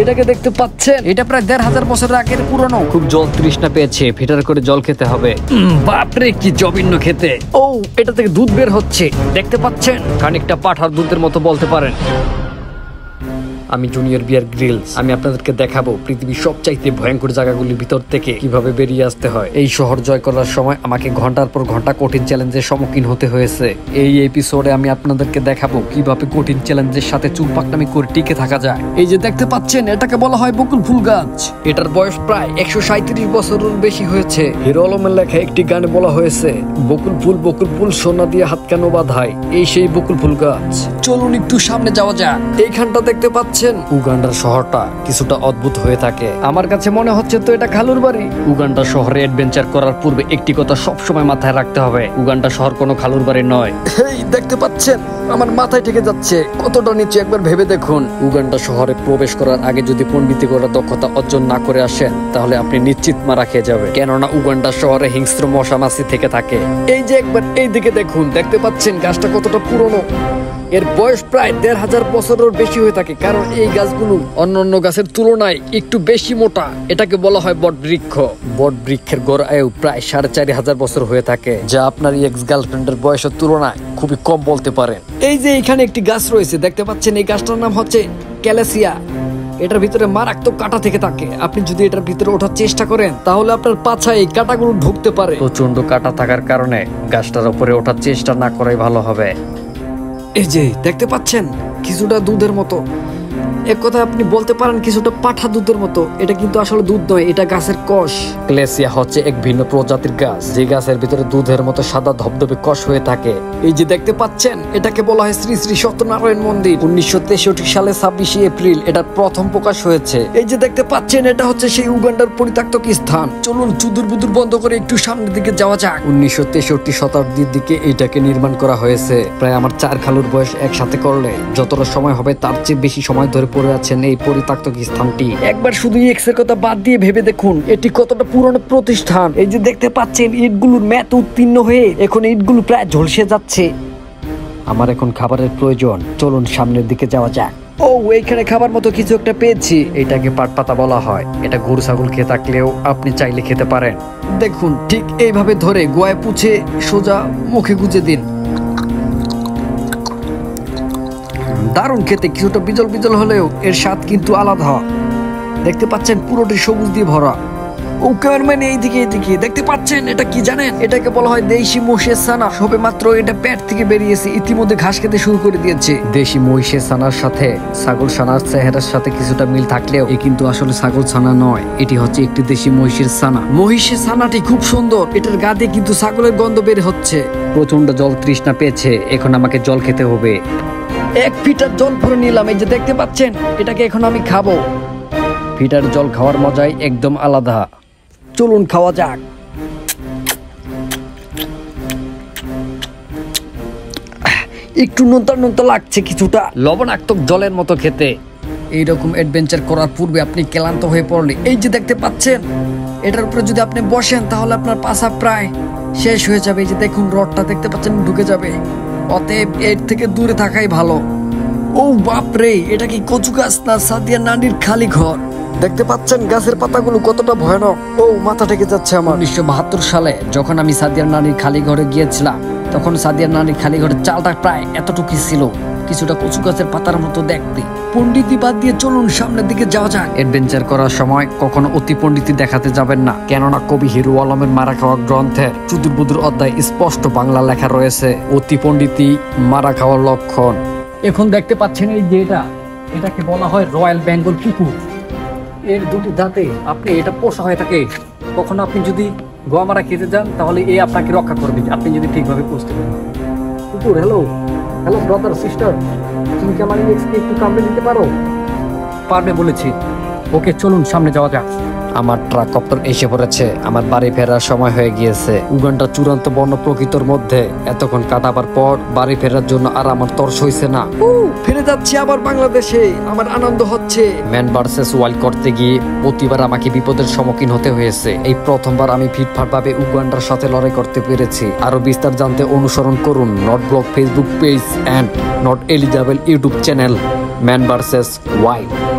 এটাকে দেখতে পাচ্ছেন? এটা প্রায় ১৫০০ বছর আগের পুরনো। খুব জল তৃষ্ণা পেয়েছে, ফিল্টার করে জল খেতে হবে। বাপরে কি জবিন্ন খেতে। ও, এটা থেকে দুধ বের হচ্ছে, দেখতে পাচ্ছেন? খানিকটা পাঠার দুধের মতো বলতে পারেন। আমি জুনিয়র বিয়ার গ্রিলস। আমি আপনাদেরকে দেখাবো পৃথিবীর সবচাইতে ভয়ঙ্কর জায়গাগুলির ভিতর থেকে কিভাবে বেরিয়ে আসতে হয়। এই শহর জয় করার সময় আমাকে ঘন্টার পর ঘন্টা কঠিন চ্যালেঞ্জের সম্মুখীন হতে হয়েছে। এই এপিসোডে আমি আপনাদেরকে দেখাবো কিভাবে কঠিন চ্যালেঞ্জের সাথে চুলপাকনামি করে টিকে থাকা যায়। এই যে দেখতে পাচ্ছেন, এটাকে বলা হয় বকুল ফুল গাছ। এটার বয়স প্রায় ১৩৭ বছরের বেশি হয়েছে। হিরো আলমের লেখা একটি গানে বলা হয়েছে, বকুল ফুল সোনা দিয়ে হাত কেন বাঁধায়, এই সেই বকুল ফুল গাছ। চলুন একটু সামনে যাওয়া যাক। এইখানটা দেখতে পাচ্ছেন, উগান্ডার শহরটা কিছুটা অদ্ভুত হয়ে থাকে। আমার কাছে মনে হচ্ছে তো এটা খালুর বাড়ি। উগান্ডা শহরে অ্যাডভেঞ্চার করার পূর্বে একটি কথা সবসময় মাথায় রাখতে হবে, উগান্ডা শহর কোনো খালুর বাড়ি নয়। এই দেখতে পাচ্ছেন, আমার মাথায় ঠেকে যাচ্ছে, কতটা নিচে একবার ভেবে দেখুন। উগান্ডা শহরে প্রবেশ করার আগে যদি পণ্ডিতি করার দক্ষতা অর্জন না করে আসেন, তাহলে আপনি নিশ্চিত মারা খেয়ে যাবে। কেননা উগান্ডা শহরে হিংস্র মশা মাছি থেকে থাকে। এই যে একবার এই দিকে দেখুন, দেখতে পাচ্ছেন গাছটা কতটা পুরনো। এর বয়স প্রায় ১৫০০ বছরের বেশি হয়ে থাকে, কারণ এই গাছগুলো অন্যান্য গাছের তুলনায় একটু বেশি মোটা। এটাকে বলা হয় বট বৃক্ষ। বট বৃক্ষের গড় আয়ু প্রায় ৪৫০০ বছর হয়ে থাকে, যা আপনার এক্স গার্লফ্রেন্ডের বয়সের তুলনায় খুবই কম বলতে পারেন। এই যে এখানে একটি গাছ রয়েছে, দেখতে পাচ্ছেন? এই গাছটার নাম হচ্ছে ক্যালেসিয়া। এটার ভিতরে মারাত্মক কাঁটা থেকে থাকে। আপনি যদি এটার ভিতরে ওঠার চেষ্টা করেন, তাহলে আপনার পাছায় এই কাঁটাগুলো ঢুকতে পারে। প্রচন্ড কাঁটা থাকার কারণে গাছটার উপরে ওঠার চেষ্টা না করাই ভালো হবে। এই যে দেখতে পাচ্ছেন, কিছুটা দুধের মতো। এক কথা আপনি বলতে পারেন কিছুটা পাঠা দুধের মতো। এটা কিন্তু আসলে দুধ নয়, এটা গাছের কষ। ক্লেসিয়া হচ্ছে এক ভিন্ন প্রজাতির গাছ, যে গাছের ভিতরে দুধের মতো সাদা ধবধবে কষ হয়ে থাকে। এই যে দেখতে পাচ্ছেন, এটাকে বলা হয় শ্রী শ্রী সত্যনারায়ণ মন্দির। ১৯৬৩ সালে ২৬শে এপ্রিল এটা প্রথম প্রকাশ হয়েছে। এই যে দেখতে পাচ্ছেন, এটা হচ্ছে সেই উগান্ডার পরিত্যক্ত স্থান। চলুন চুদুর বুদুর বন্ধ করে একটু সামনের দিকে যাওয়া যাক। ১৯৬৩ শতাব্দীর দিকে এটাকে নির্মাণ করা হয়েছে। প্রায় আমার ৪ খালুর বয়স একসাথে করলে যতটা সময় হবে, তার চেয়ে বেশি সময় ধরে পড়ে আছেন এই পরিত্যক্ত স্থানটি। একবার শুধু এক্স এর কথা বাদ দিয়ে ভেবে দেখুন, এটি কতটা পুরনো প্রতিষ্ঠান। এই যে দেখতে পাচ্ছেন, ইটগুলোর ম্যাথ উত্তীর্ণ হয়ে এখন ইটগুলো প্রায় ঝলসে যাচ্ছে। আমার এখন খাবারের প্রয়োজন, চলুন সামনের দিকে যাওয়া যাক। ও, এইখানে খাবার মতো কিছু একটা পেয়েছি। এটাকে পাটপাতা বলা হয়। এটা গরু ছাগল খেয়ে থাকলেও আপনি চাইলে খেতে পারেন। দেখুন, ঠিক এইভাবে ধরে গোয়ায় পুছে সোজা মুখে গুজে দিন। দারুণ খেতে, কিছুটা বিজল বিজল হলেও এর স্বাদ কিন্তু আলাদা। দেখতে পাচ্ছেন, পুরোটি সবুজ দিয়ে ভরা। ও ক্যামেরাম্যান, এইদিকে দেখতে পাচ্ছেন, এটা কি জানেন? এটাকে বলা হয় দেশি মহিষের ছানা। সবে মাত্র এটা পেট থেকে বেরিয়েছে, ইতিমধ্যে ঘাস খেতে শুরু করে দিয়েছে। দেশি মহিষের ছানার সাথে ছাগল ছানার চেহারার সাথে কিছুটা মিল থাকলেও এ কিন্তু আসলে ছাগল ছানা নয়, এটি হচ্ছে একটি দেশি মহিষের ছানা। মহিষের ছানাটি খুব সুন্দর, এটার গা দিয়ে কিন্তু ছাগলের গন্ধ বের হচ্ছে। প্রচন্ড জল তৃষ্ণা পেয়েছে, এখন আমাকে জল খেতে হবে। ১ ফিটার জল ভরে নিলাম। এই যে দেখতে পাচ্ছেন, এটাকে এখন আমি খাবো। ফিটার জল খাওয়ার মজাই একদম আলাদা। চলুন খাওয়া যাক। একটু নোনতা লাগছে, কিছুটা লবণাক্ত জলের মতো খেতে। এইরকম অ্যাডভেঞ্চার করার পূর্বে আপনি ক্লান্ত হয়ে পড়লে, এই যে দেখতে পাচ্ছেন, এটার উপরে যদি আপনি বসেন, তাহলে আপনার পাছা প্রায় শেষ হয়ে যাবে। এই যে দেখুন, রডটা দেখতে পাচ্ছেন ঢুকে যাবে। অতএব এর থেকে দূরে থাকাই ভালো। ও বাপরে, এটা কি কচু গাছ না সাদিয়া নানির খালি ঘর? দেখতে পাচ্ছেন গাছের পাতাগুলো কতটা ভয়ানক। ও, মাথা ঠেকে যাচ্ছে আমার। ১৯৭২ সালে যখন আমি সাদিয়ার নানির খালি ঘরে গিয়েছিলাম, তখন সাদিয়ার নানির খালি ঘরের চালটা প্রায় এতটুকু ছিল, কিছুটা কচু গাছের পাতার মতো দেখতে। পণ্ডিতি বাদ দিয়ে চলুন সামনের দিকে যাওয়া যাক। অ্যাডভেঞ্চার করার সময় কখনো অতি পণ্ডিতি দেখাতে যাবেন না, কেননা কবি হিরো আলমের মারা খাওয়া গ্রন্থের চুদুর বুদুর অধ্যায় স্পষ্ট বাংলা লেখা রয়েছে, অতি পণ্ডিতি মারা খাওয়ার লক্ষণ। এখন দেখতে পাচ্ছেন, এই যে এটাকে বলা হয় রয়্যাল বেঙ্গল কুকুর। এর দুটি দাঁতে আপনি এটা পোষা হয়ে থাকে। কখনো আপনি যদি গোয়া মারা খেতে যান, তাহলে এই আপনাকে রক্ষা করবে, আপনি যদি ঠিকভাবে পুষতে পারেন। কুকুর, হ্যালো ব্রাদার সিস্টার, তুমি কি আমার এক্সকে একটু কামড়ে দিতে পারো? পারবে বলেছি। ওকে, চলুন সামনে যাওয়া যাক। আমার ট্রাক কপ্টার এসে পড়েছে, আমার বাড়ি ফেরার সময় হয়ে গিয়েছে। উগান্ডার চূড়ান্ত বন্য প্রকৃতির মধ্যে এতক্ষণ কাটাবার পর বাড়ি ফেরার জন্য আর আমার তর্স হইছে না। ফিরে যাচ্ছি আবার বাংলাদেশে, আমার আনন্দ হচ্ছে। ম্যান ভার্সেস ওয়াইল্ড করতে গিয়ে প্রতিবার আমাকে বিপদের সম্মুখীন হতে হয়েছে। এই প্রথমবার আমি ফিটফাট ভাবে উগান্ডার সাথে লড়াই করতে পেরেছি। আরো বিস্তার জানতে অনুসরণ করুন not blog Facebook page and not eligible YouTube channel man versus wild.